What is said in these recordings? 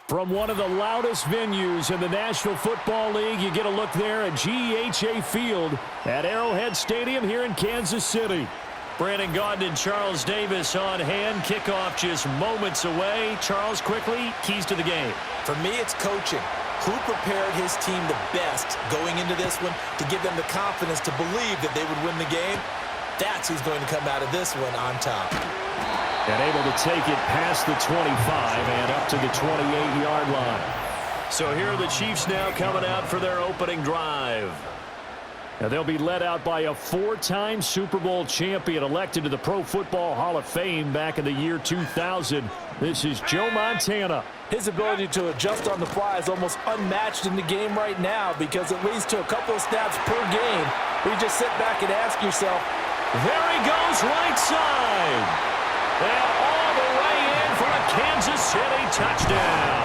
From one of the loudest venues in the National Football League, you get a look there at GEHA Field at Arrowhead Stadium here in Kansas City. Brandon Gaudin and Charles Davis on hand. Kickoff just moments away. Charles, quickly, keys to the game. For me, it's coaching. Who prepared his team the best going into this one to give them the confidence to believe that they would win the game? That's who's going to come out of this one on top. And able to take it past the 25 and up to the 28-yard line. So here are the Chiefs now coming out for their opening drive. And they'll be led out by a 4-time Super Bowl champion elected to the Pro Football Hall of Fame back in the year 2000. This is Joe Montana. His ability to adjust on the fly is almost unmatched in the game right now because it leads to a couple of snaps per game where you just sit back and ask yourself, there he goes right side. And all the way in for a Kansas City touchdown.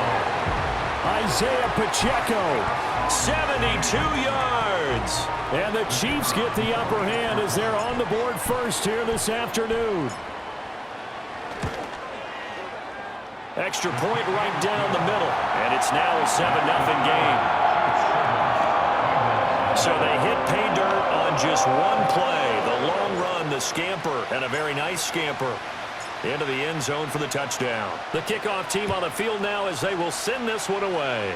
Isaiah Pacheco, 72 yards. And the Chiefs get the upper hand as they're on the board first here this afternoon. Extra point right down the middle. And it's now a 7-0 game. So they hit pay dirt on just one play. The long run, the scamper, and a very nice scamper into the end zone for the touchdown. The kickoff team on the field now as they will send this one away.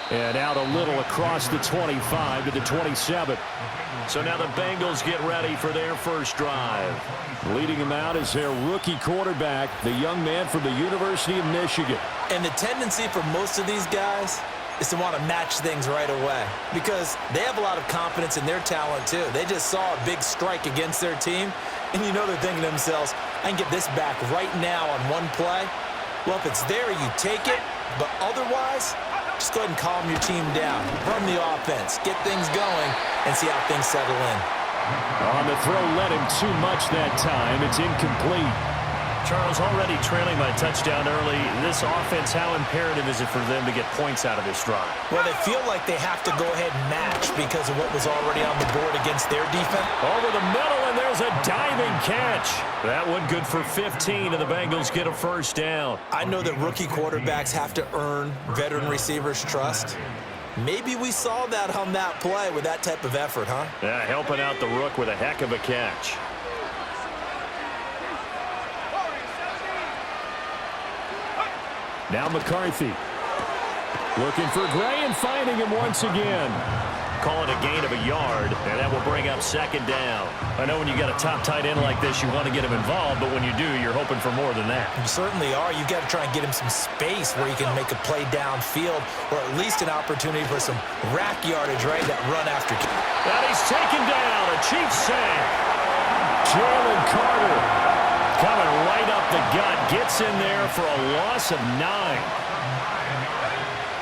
And out a little across the 25 to the 27. So now the Bengals get ready for their first drive. Leading them out is their rookie quarterback, the young man from the University of Michigan. And the tendency for most of these guys is to want to match things right away because they have a lot of confidence in their talent too. They just saw a big strike against their team, and you know they're thinking to themselves, I can get this back right now on one play. Well, if it's there, you take it, but otherwise, just go ahead and calm your team down. Run the offense, get things going, and see how things settle in. On the throw, led him too much that time. It's incomplete. Charles, already trailing by touchdown early. This offense, how imperative is it for them to get points out of this drive? Well, they feel like they have to go ahead and match because of what was already on the board against their defense. Over the middle, and there's a diving catch. That one good for 15, and the Bengals get a first down. I know that rookie quarterbacks have to earn veteran receivers' trust. Maybe we saw that on that play with that type of effort, huh? Yeah, helping out the rook with a heck of a catch. Now McCarthy. Looking for Gray and finding him once again. Calling a gain of a yard, and that will bring up second down. I know when you got a top tight end like this, you want to get him involved, but when you do, you're hoping for more than that. You certainly are. You got to try and get him some space where he can make a play downfield, or at least an opportunity for some rack yardage, right? That run after. And he's taken down. A Chiefs sack. Jalen Carter coming right up the gut. Gets in there for a loss of 9.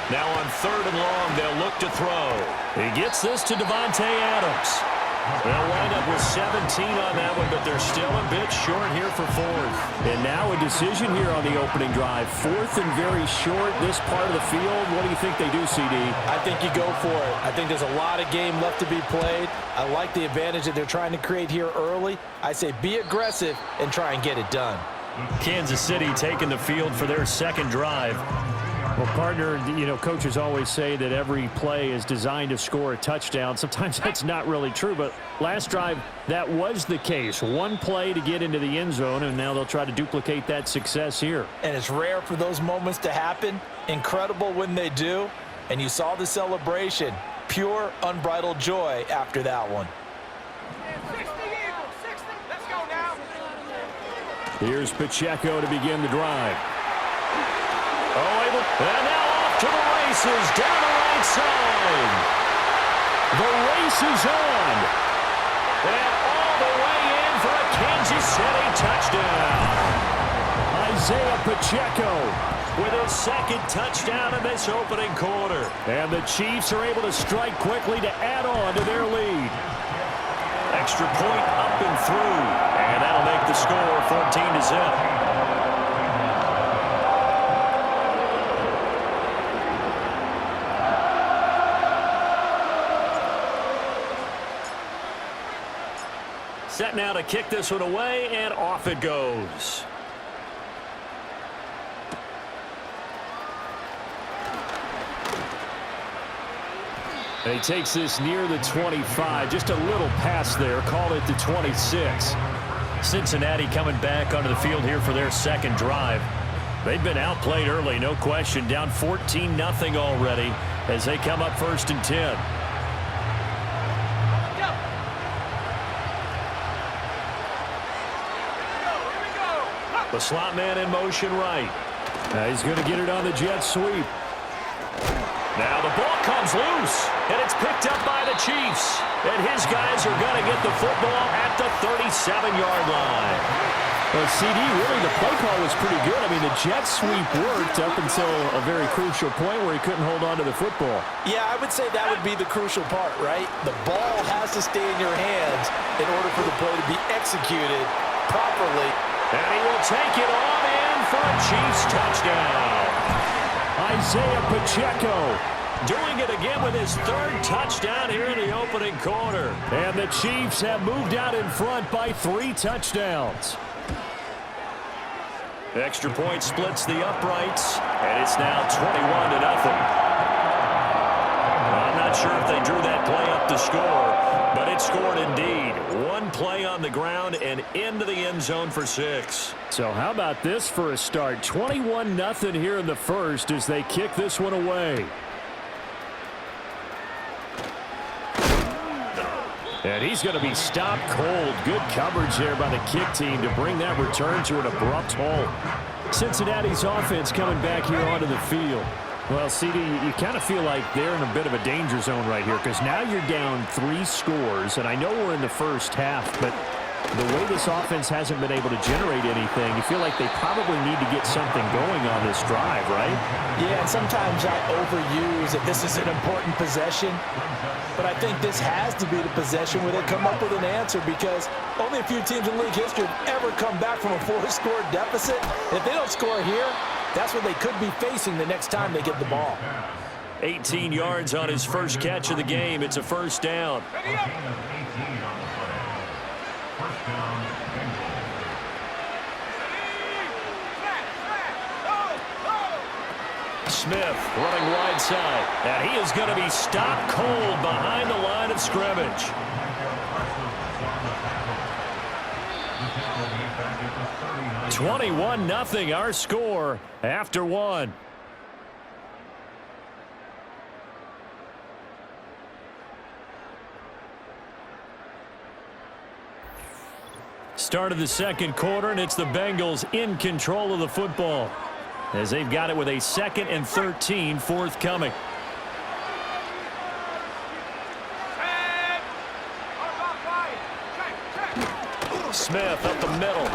Now on 3rd and long, they'll look to throw. He gets this to Devontae Adams. They'll wind up with 17 on that one, but they're still a bit short here for 4th. And now a decision here on the opening drive. 4th and very short, this part of the field. What do you think they do, CD? I think you go for it. I think there's a lot of game left to be played. I like the advantage that they're trying to create here early. I say be aggressive and try and get it done. Kansas City taking the field for their second drive. Well, partner, coaches always say that every play is designed to score a touchdown. Sometimes that's not really true, but last drive, that was the case. One play to get into the end zone, and now they'll try to duplicate that success here. And it's rare for those moments to happen. Incredible when they do. And you saw the celebration. Pure, unbridled joy after that one. 60 Eagles, 60. Let's go now. Here's Pacheco to begin the drive. And now off to the races down the right side. The race is on. And all the way in for a Kansas City touchdown. Isaiah Pacheco with his second touchdown in this opening quarter. And the Chiefs are able to strike quickly to add on to their lead. Extra point up and through. And that'll make the score 14-0. Set now to kick this one away, and off it goes. And he takes this near the 25. Just a little pass there. Call it the 26. Cincinnati coming back onto the field here for their second drive. They've been outplayed early, no question. Down 14-0 already as they come up 1st and 10. The slot man in motion right. Now he's going to get it on the jet sweep. Now the ball comes loose, and it's picked up by the Chiefs. And his guys are going to get the football at the 37-yard line. Well, CD, really the play call was pretty good. I mean, the jet sweep worked up until a very crucial point where he couldn't hold on to the football. Yeah, I would say that would be the crucial part, right? The ball has to stay in your hands in order for the play to be executed properly. And he will take it on in for a Chiefs touchdown. Isaiah Pacheco doing it again with his third touchdown here in the opening quarter. And the Chiefs have moved out in front by 3 touchdowns. The extra point splits the uprights, and it's now 21-0. I'm not sure if they drew that play up to score, but it scored indeed. One play on the ground and into the end zone for 6. So how about this for a start? 21-0 here in the first as they kick this one away. And he's going to be stopped cold. Good coverage there by the kick team to bring that return to an abrupt halt. Cincinnati's offense coming back here onto the field. Well, CD, you kind of feel like they're in a bit of a danger zone right here because now you're down 3 scores, and I know we're in the first half, but the way this offense hasn't been able to generate anything, you feel like they probably need to get something going on this drive, right? Yeah, and sometimes I overuse that this is an important possession, but I think this has to be the possession where they come up with an answer because only a few teams in league history have ever come back from a 4-score deficit. If they don't score here, that's what they could be facing the next time they get the ball. 18 yards on his first catch of the game. It's a first down. Smith running wide side, and he is going to be stopped cold behind the line of scrimmage. (21-0) our score after 1. Start of the second quarter, and it's the Bengals in control of the football as they've got it with a 2nd and 13 forthcoming. Smith up the middle.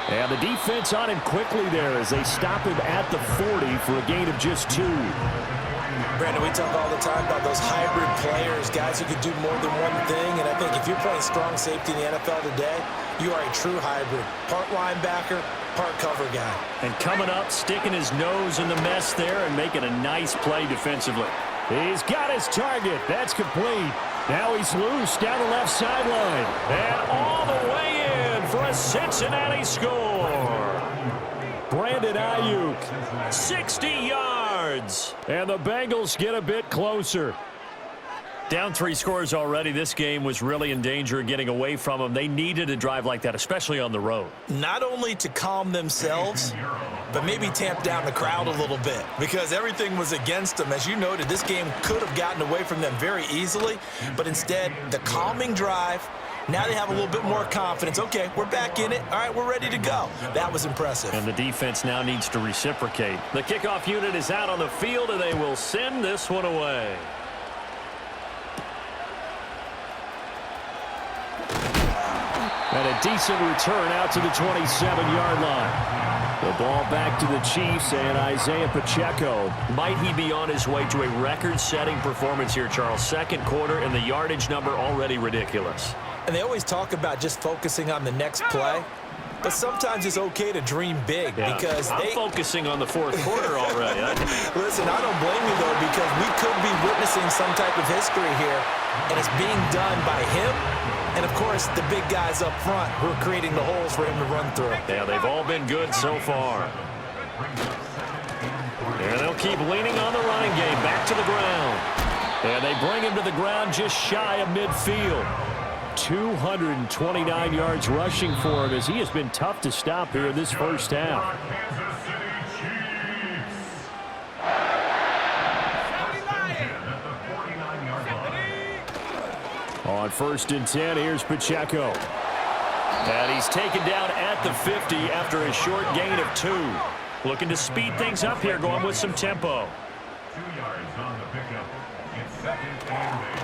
And the defense on him quickly there as they stop him at the 40 for a gain of just 2. Brandon, we talk all the time about those hybrid players, guys who can do more than one thing, and I think if you're playing strong safety in the NFL today, you are a true hybrid. Part linebacker, part cover guy. And coming up, sticking his nose in the mess there and making a nice play defensively. He's got his target. That's complete. Now he's loose down the left sideline. And all the way in for a Cincinnati score. Brandon Ayuk, 60 yards. yards. And the Bengals get a bit closer. Down 3 scores already. This game was really in danger of getting away from them. They needed a drive like that, especially on the road. Not only to calm themselves, but maybe tamp down the crowd a little bit because everything was against them. As you noted, this game could have gotten away from them very easily, but instead, the calming drive, now they have a little bit more confidence. Okay, we're back in it. All right, we're ready to go. That was impressive. And the defense now needs to reciprocate. The kickoff unit is out on the field, and they will send this one away. And a decent return out to the 27-yard line. The ball back to the Chiefs and Isaiah Pacheco. Might he be on his way to a record-setting performance here, Charles? Second quarter, and the yardage number already ridiculous. And they always talk about just focusing on the next play. But sometimes it's okay to dream big because I'm focusing on the fourth quarter already. Listen, I don't blame you, though, because we could be witnessing some type of history here, and it's being done by him and, of course, the big guys up front who are creating the holes for him to run through. Yeah, they've all been good so far. And they'll keep leaning on the running game back to the ground. And they bring him to the ground just shy of midfield. 229 yards rushing for him as he has been tough to stop here in this first half. On 1st and 10, here's Pacheco. And he's taken down at the 50 after a short gain of 2. Looking to speed things up here, going with some tempo. 2 yards on the pickup. It's 2nd and 8.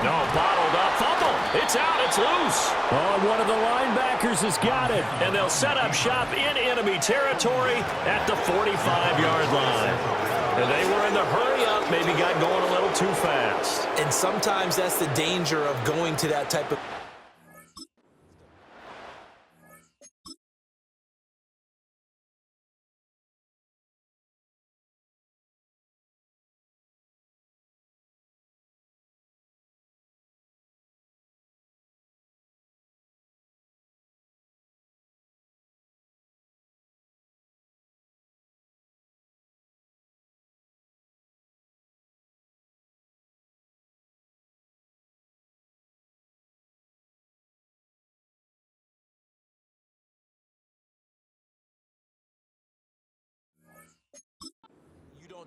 No, bottled up. Fumble. It's out. It's loose. Oh, one of the linebackers has got it. And they'll set up shop in enemy territory at the 45-yard line. And they were in the hurry up, maybe got going a little too fast. And sometimes that's the danger of going to that type of...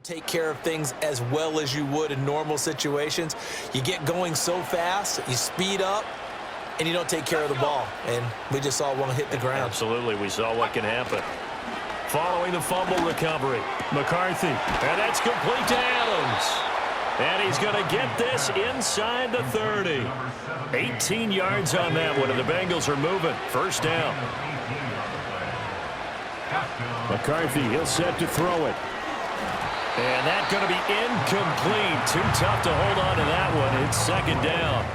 take care of things as well as you would in normal situations. You get going so fast, you speed up, and you don't take care of the ball. And we just saw one hit the ground. Absolutely, we saw what can happen. Following the fumble recovery, McCarthy, and that's complete to Adams. And he's going to get this inside the 30. 18 yards on that one, and the Bengals are moving. First down. McCarthy, he'll set to throw it. And that's going to be incomplete. Too tough to hold on to that one. It's 2nd down.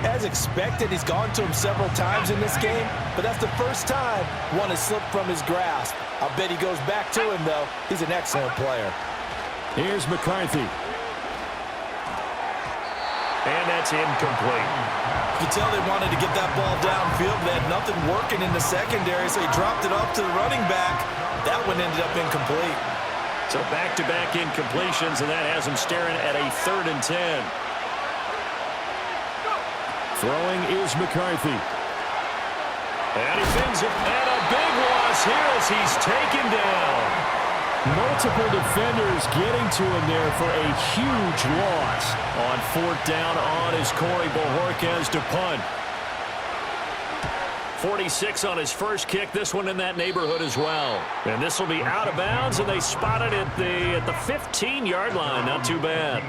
As expected, he's gone to him several times in this game, but that's the first time one has slipped from his grasp. I'll bet he goes back to him, though. He's an excellent player. Here's McCarthy. And that's incomplete. You can tell they wanted to get that ball downfield. They had nothing working in the secondary, so he dropped it off to the running back. That one ended up incomplete. So back-to-back incompletions, and that has him staring at a 3rd and 10. Throwing is McCarthy. And he fins it. And a big loss here as he's taken down. Multiple defenders getting to him there for a huge loss. On 4th down on is Corey Bojorquez to punt. 46 on his first kick. This one in that neighborhood as well. And this will be out of bounds, and they spot it at the 15-yard line. Not too bad.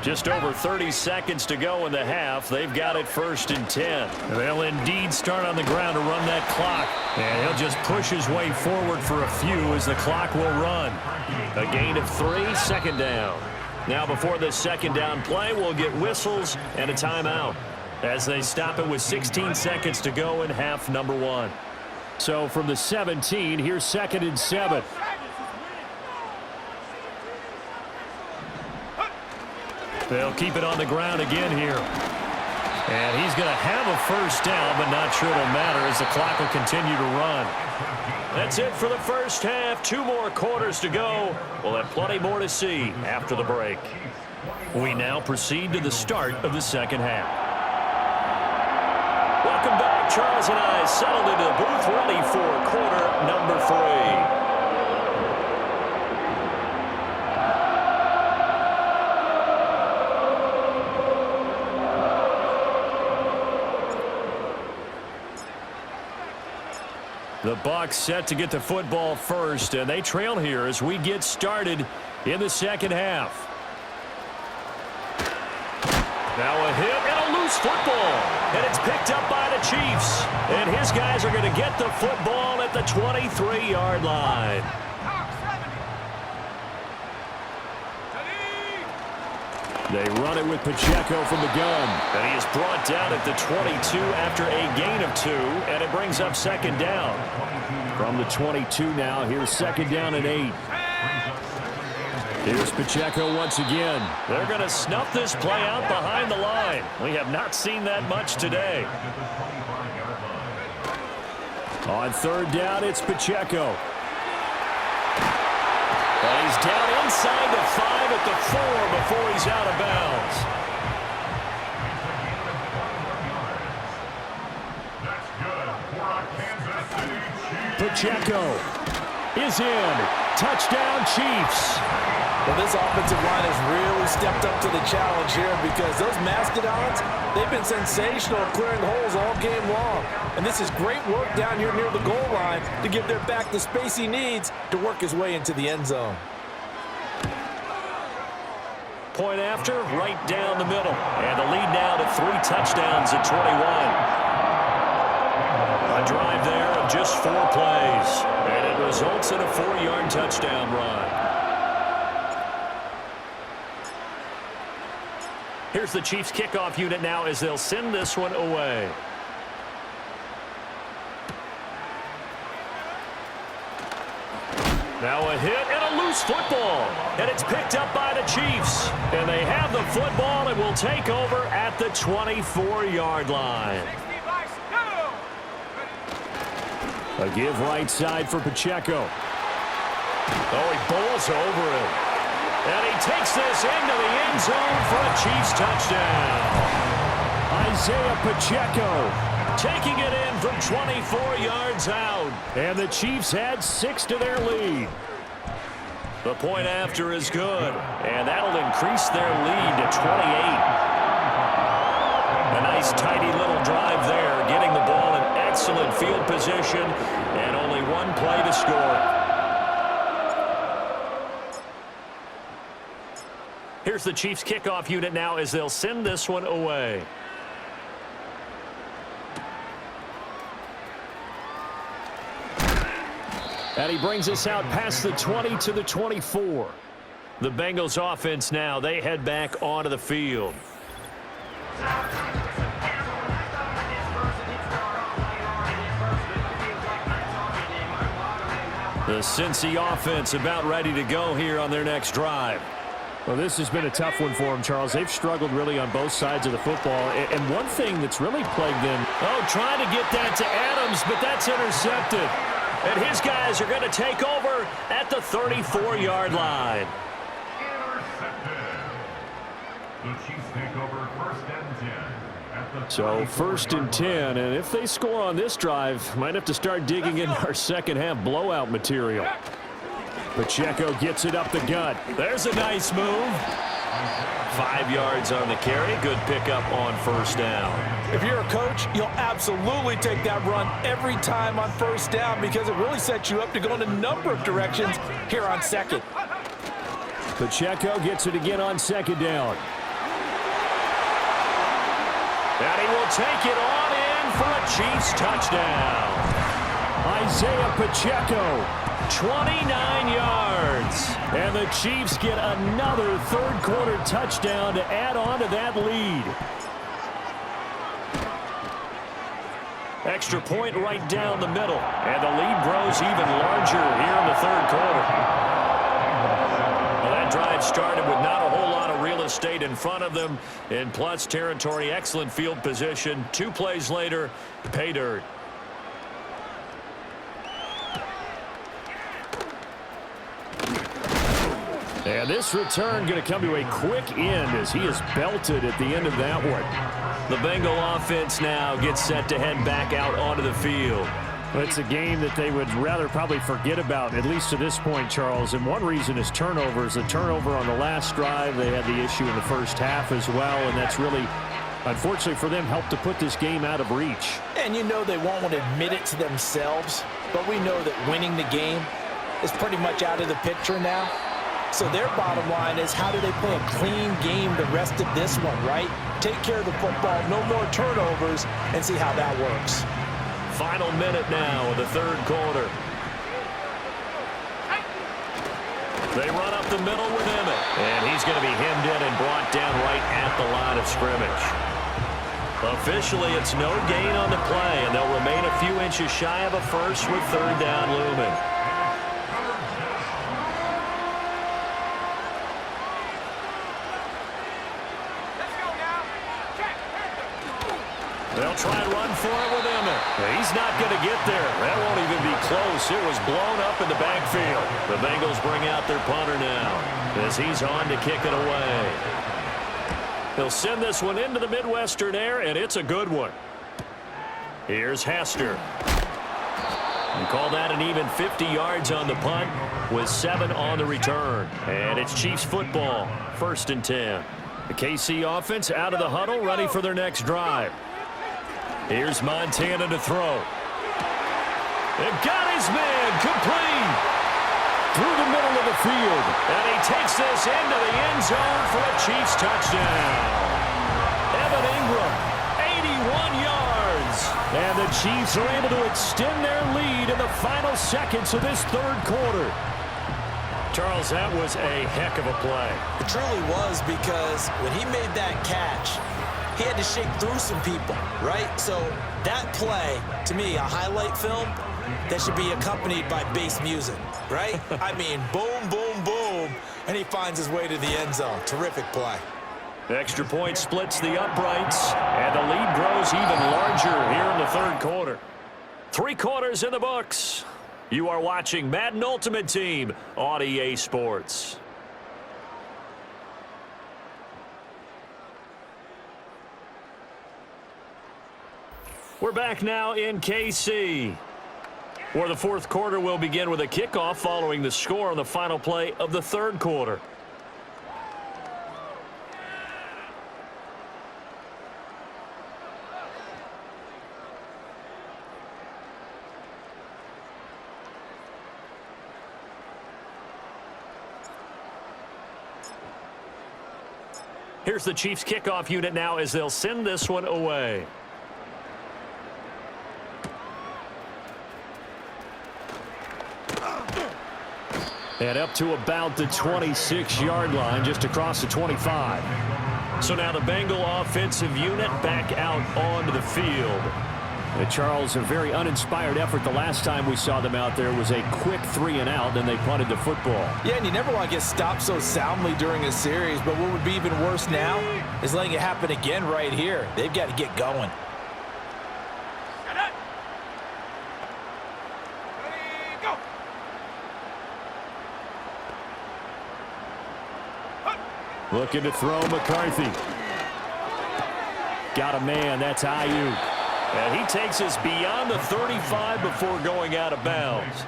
Just over 30 seconds to go in the half. They've got it 1st and 10. They'll indeed start on the ground to run that clock. And he'll just push his way forward for a few as the clock will run. A gain of 3, 2nd down. Now before this 2nd down play, we'll get whistles and a timeout as they stop it with 16 seconds to go in half number 1. So from the 17, here's 2nd and 7. They'll keep it on the ground again here. And he's going to have a first down, but not sure it'll matter as the clock will continue to run. That's it for the first half. 2 more quarters to go. We'll have plenty more to see after the break. We now proceed to the start of the second half. Welcome back. Charles and I settled into the booth ready for quarter number 3. The Bucs set to get the football first, and they trail here as we get started in the second half. Now a hit and a loose football, and it's picked up by the Chiefs. And his guys are going to get the football at the 23-yard line. They run it with Pacheco from the gun. And he is brought down at the 22 after a gain of 2, and it brings up second down. From the 22 now, here's second down and 8. Here's Pacheco once again. They're going to snuff this play out behind the line. We have not seen that much today. On third down, it's Pacheco. Well, he's down inside the 5 at the 4 before he's out of bounds. Pacheco is in. Touchdown, Chiefs. Well, this offensive line has really stepped up to the challenge here because those Mastodons, they've been sensational at clearing holes all game long. And this is great work down here near the goal line to give their back the space he needs to work his way into the end zone. Point after, right down the middle. And the lead now to 3 touchdowns at 21. A drive there of just 4 plays. And it results in a 4-yard touchdown run. Here's the Chiefs kickoff unit now as they'll send this one away. Now a hit and a loose football. And it's picked up by the Chiefs. And they have the football and will take over at the 24-yard line. A give right side for Pacheco. Oh, he bowls over it. And he takes this into the end zone for a Chiefs touchdown. Isaiah Pacheco taking it in from 24 yards out. And the Chiefs add 6 to their lead. The point after is good. And that'll increase their lead to 28. A nice tidy little drive there, getting the ball in excellent field position. And only 1 play to score. Here's the Chiefs kickoff unit now as they'll send this one away. And he brings us out past the 20 to the 24. The Bengals offense now, they head back onto the field. The Cincy offense about ready to go here on their next drive. Well, this has been a tough one for them, Charles. They've struggled really on both sides of the football. And one thing that's really plagued them, trying to get that to Adams, but that's intercepted. And his guys are going to take over at the 34-yard line. The Chiefs take over first and 10. So first and 10, and if they score on this drive, might have to start digging in our second half blowout material. Pacheco gets it up the gut. There's a nice move. 5 yards on the carry. Good pickup on first down. If you're a coach, you'll absolutely take that run every time on first down because it really sets you up to go in a number of directions here on second. Pacheco gets it again on second down. And he will take it on in for a Chiefs touchdown. Isaiah Pacheco, 29 yards. And the Chiefs get another third-quarter touchdown to add on to that lead. Extra point right down the middle. And the lead grows even larger here in the third quarter. Well, that drive started with not a whole lot of real estate in front of them in plus territory. Excellent field position. 2 plays later, pay dirt. And this return going to come to a quick end as he is belted at the end of that one. The Bengal offense now gets set to head back out onto the field. It's a game that they would rather probably forget about, at least to this point, Charles. And one reason is turnovers. A turnover on the last drive. They had the issue in the first half as well, and that's really, unfortunately for them, helped to put this game out of reach. And you know they won't want to admit it to themselves, but we know that winning the game is pretty much out of the picture now. So their bottom line is, how do they play a clean game the rest of this one, right? Take care of the football, no more turnovers, and see how that works. Final minute now of the third quarter. They run up the middle with Emmett. And he's going to be hemmed in and brought down right at the line of scrimmage. Officially, it's no gain on the play, and they'll remain a few inches shy of a first with third down looming. They'll try and run for it with Emmett. He's not going to get there. That won't even be close. It was blown up in the backfield. The Bengals bring out their punter now as he's on to kick it away. He'll send this one into the Midwestern air, and it's a good one. Here's Hester. And call that an even 50 yards on the punt with 7 on the return. And it's Chiefs football, 1st and 10. The KC offense out of the huddle, ready for their next drive. Here's Montana to throw. They've got his man complete through the middle of the field. And he takes this into the end zone for a Chiefs touchdown. Evan Ingram, 81 yards. And the Chiefs are able to extend their lead in the final seconds of this third quarter. Charles, that was a heck of a play. It truly was, because when he made that catch, he had to shake through some people, right? So that play, to me, a highlight film that should be accompanied by bass music, right? I mean, boom, boom, boom, and he finds his way to the end zone. Terrific play. Extra point splits the uprights, and the lead grows even larger here in the third quarter. 3 quarters in the books. You are watching Madden Ultimate Team on EA Sports. We're back now in KC, where the fourth quarter will begin with a kickoff following the score on the final play of the third quarter. Here's the Chiefs kickoff unit now as they'll send this one away. And up to about the 26-yard line, just across the 25. So now the Bengal offensive unit back out onto the field. Charles, a very uninspired effort. The last time we saw them out there was a quick 3-and-out, then they punted the football. Yeah, and you never want to get stopped so soundly during a series, but what would be even worse now is letting it happen again right here. They've got to get going. Looking to throw McCarthy. Got a man. That's Ayuk. And he takes us beyond the 35 before going out of bounds.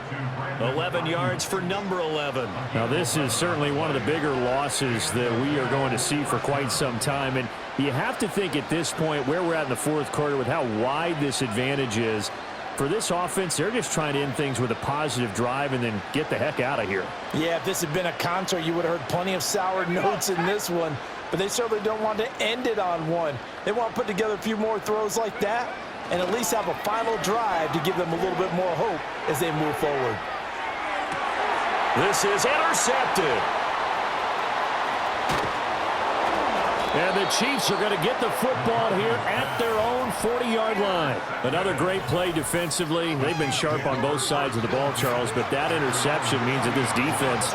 11 yards for number 11. Now, this is certainly one of the bigger losses that we are going to see for quite some time. And you have to think at this point where we're at in the fourth quarter with how wide this advantage is. For this offense, they're just trying to end things with a positive drive and then get the heck out of here. Yeah, if this had been a concert, you would have heard plenty of sour notes in this one. But they certainly don't want to end it on one. They want to put together a few more throws like that and at least have a final drive to give them a little bit more hope as they move forward. This is intercepted. And the Chiefs are going to get the football here at their own 40-yard line. Another great play defensively. They've been sharp on both sides of the ball, Charles, but that interception means that this defense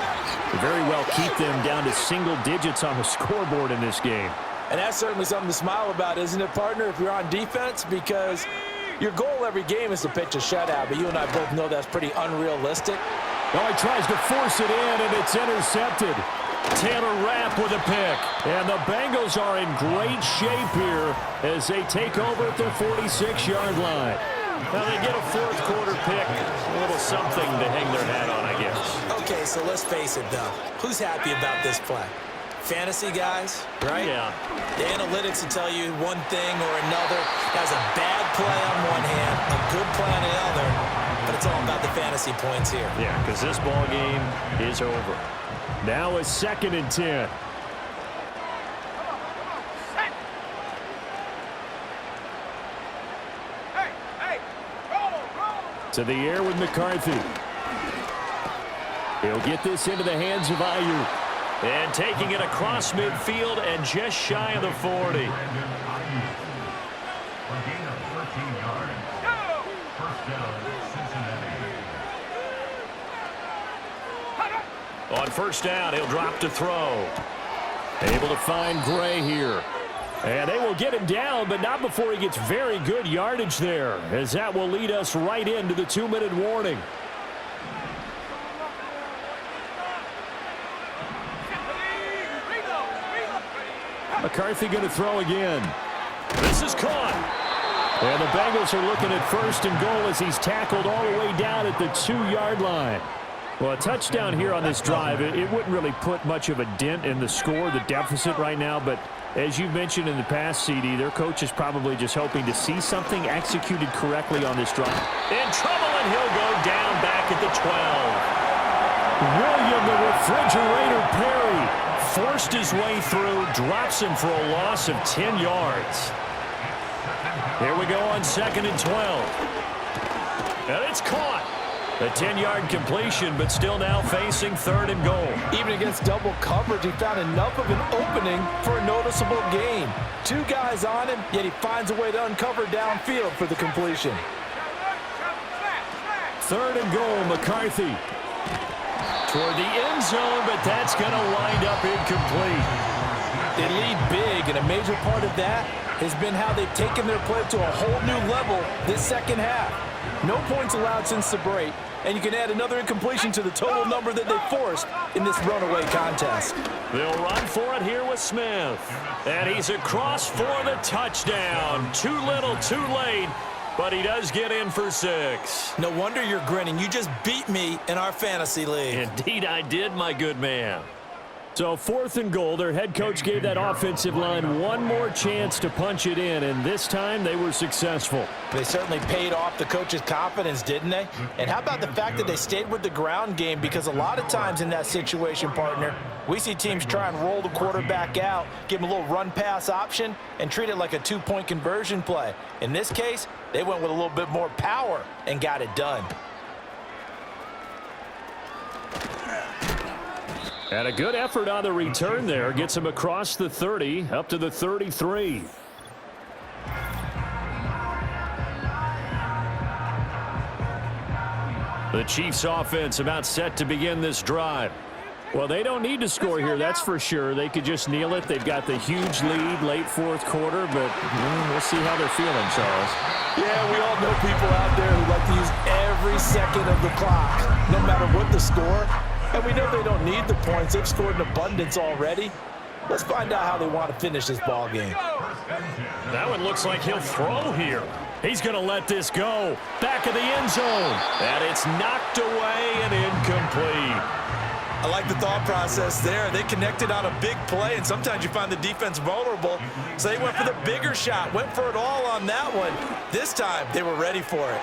will very well keep them down to single digits on the scoreboard in this game. And that's certainly something to smile about, isn't it, partner, if you're on defense? Because your goal every game is to pitch a shutout, but you and I both know that's pretty unrealistic. Oh, he tries to force it in, and it's intercepted. Taylor Rapp with a pick. And the Bengals are in great shape here as they take over at their 46-yard line. Now they get a fourth quarter pick. A little something to hang their hat on, I guess. Okay, so let's face it, though. Who's happy about this play? Fantasy guys, right? Yeah. The analytics will tell you one thing or another. That's a bad play on one hand, a good play on the other, but it's all about the fantasy points here. Yeah, because this ball game is over. Now a 2nd and 10. To the air with McCarthy. He'll get this into the hands of Ayuk. And taking it across midfield and just shy of the 40. On first down, he'll drop to throw. Able to find Gray here. And they will get him down, but not before he gets very good yardage there, as that will lead us right into the 2-minute warning. McCarthy going to throw again. This is caught. And the Bengals are looking at 1st and goal as he's tackled all the way down at the 2-yard line. Well, a touchdown here on this drive, it wouldn't really put much of a dent in the score, the deficit right now. But as you've mentioned in the past, CD, their coach is probably just hoping to see something executed correctly on this drive. In trouble, and he'll go down back at the 12. William the Refrigerator Perry forced his way through, drops him for a loss of 10 yards. Here we go on 2nd and 12. And it's caught. A 10-yard completion, but still now facing 3rd and goal. Even against double coverage, he found enough of an opening for a noticeable gain. 2 guys on him, yet he finds a way to uncover downfield for the completion. 3rd and goal, McCarthy. Toward the end zone, but that's going to wind up incomplete. They lead big, and a major part of that has been how they've taken their play to a whole new level this second half. No points allowed since the break, and you can add another incompletion to the total number that they forced in this runaway contest. They'll run for it here with Smith. And he's across for the touchdown. Too little, too late. But he does get in for 6. No wonder you're grinning. You just beat me in our fantasy league. Indeed I did, my good man. So 4th and goal, their head coach gave that offensive line one more chance to punch it in, and this time they were successful. They certainly paid off the coach's confidence, didn't they? And how about the fact that they stayed with the ground game? Because a lot of times in that situation, partner, we see teams try and roll the quarterback out, give him a little run-pass option, and treat it like a 2-point conversion play. In this case, they went with a little bit more power and got it done. And a good effort on the return there. Gets him across the 30, up to the 33. The Chiefs offense about set to begin this drive. Well, they don't need to score here, that's for sure. They could just kneel it. They've got the huge lead late 4th quarter, but we'll see how they're feeling, Charles. Yeah, we all know people out there who like to use every second of the clock, no matter what the score. And we know they don't need the points. They've scored in abundance already. Let's find out how they want to finish this ball game. That one looks like he'll throw here. He's going to let this go. Back of the end zone. And it's knocked away and incomplete. I like the thought process there. They connected on a big play, and sometimes you find the defense vulnerable. So they went for the bigger shot, went for it all on that one. This time, they were ready for it.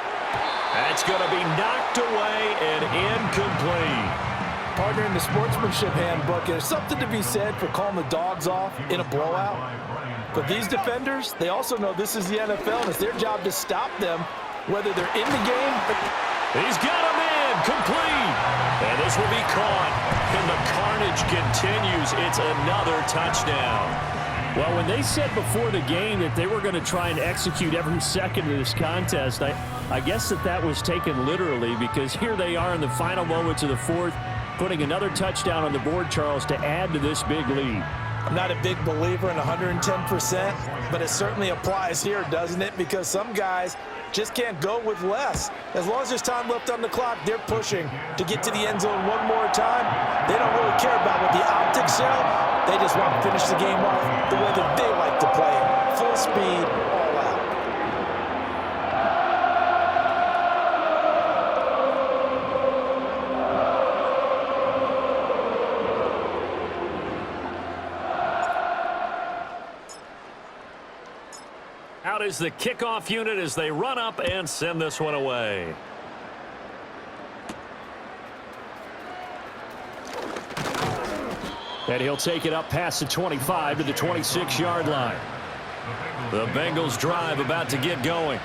That's going to be knocked away and incomplete. Partner, in the sportsmanship handbook, there's something to be said for calling the dogs off in a blowout. But these defenders, they also know this is the NFL, and it's their job to stop them, whether they're in the game. He's got him in, complete. And this will be caught. And the carnage continues. It's another touchdown. Well, when they said before the game that they were going to try and execute every second of this contest, I guess that was taken literally, because here they are in the final moments of the fourth, putting another touchdown on the board, Charles, to add to this big lead. I'm not a big believer in 110%, but it certainly applies here, doesn't it? Because some guys just can't go with less. As long as there's time left on the clock, they're pushing to get to the end zone one more time. They don't really care about what the optics show. They just want to finish the game off the way that they like to play it. Full speed, all out. Out is the kickoff unit as they run up and send this one away. And he'll take it up past the 25 to the 26-yard line. The Bengals drive about to get going.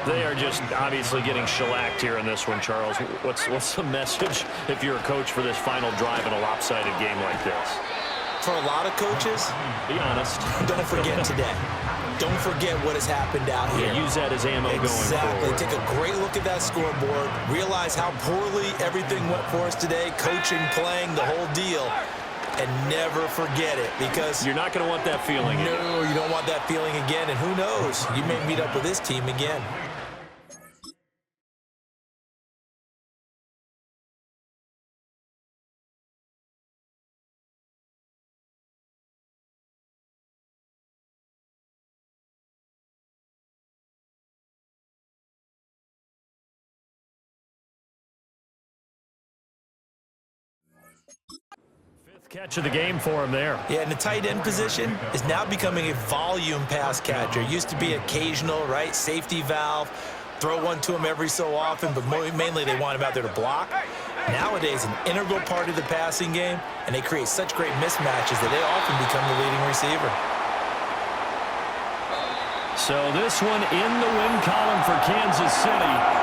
They are just obviously getting shellacked here in this one, Charles. What's the message if you're a coach for this final drive in a lopsided game like this? For a lot of coaches, be honest. Don't forget today. Don't forget what has happened out here. Yeah, use that as ammo going forward. Take a great look at that scoreboard. Realize how poorly everything went for us today. Coaching, playing, the whole deal. And never forget it, because you're not going to want that feeling again. No, you don't want that feeling again. And who knows? You may meet up with this team again. Catch of the game for him there. Yeah, and the tight end position is now becoming a volume pass catcher. Used to be occasional, right? Safety valve. Throw one to him every so often, but mainly they want him out there to block. Nowadays, an integral part of the passing game, and they create such great mismatches that they often become the leading receiver. So this one in the win column for Kansas City.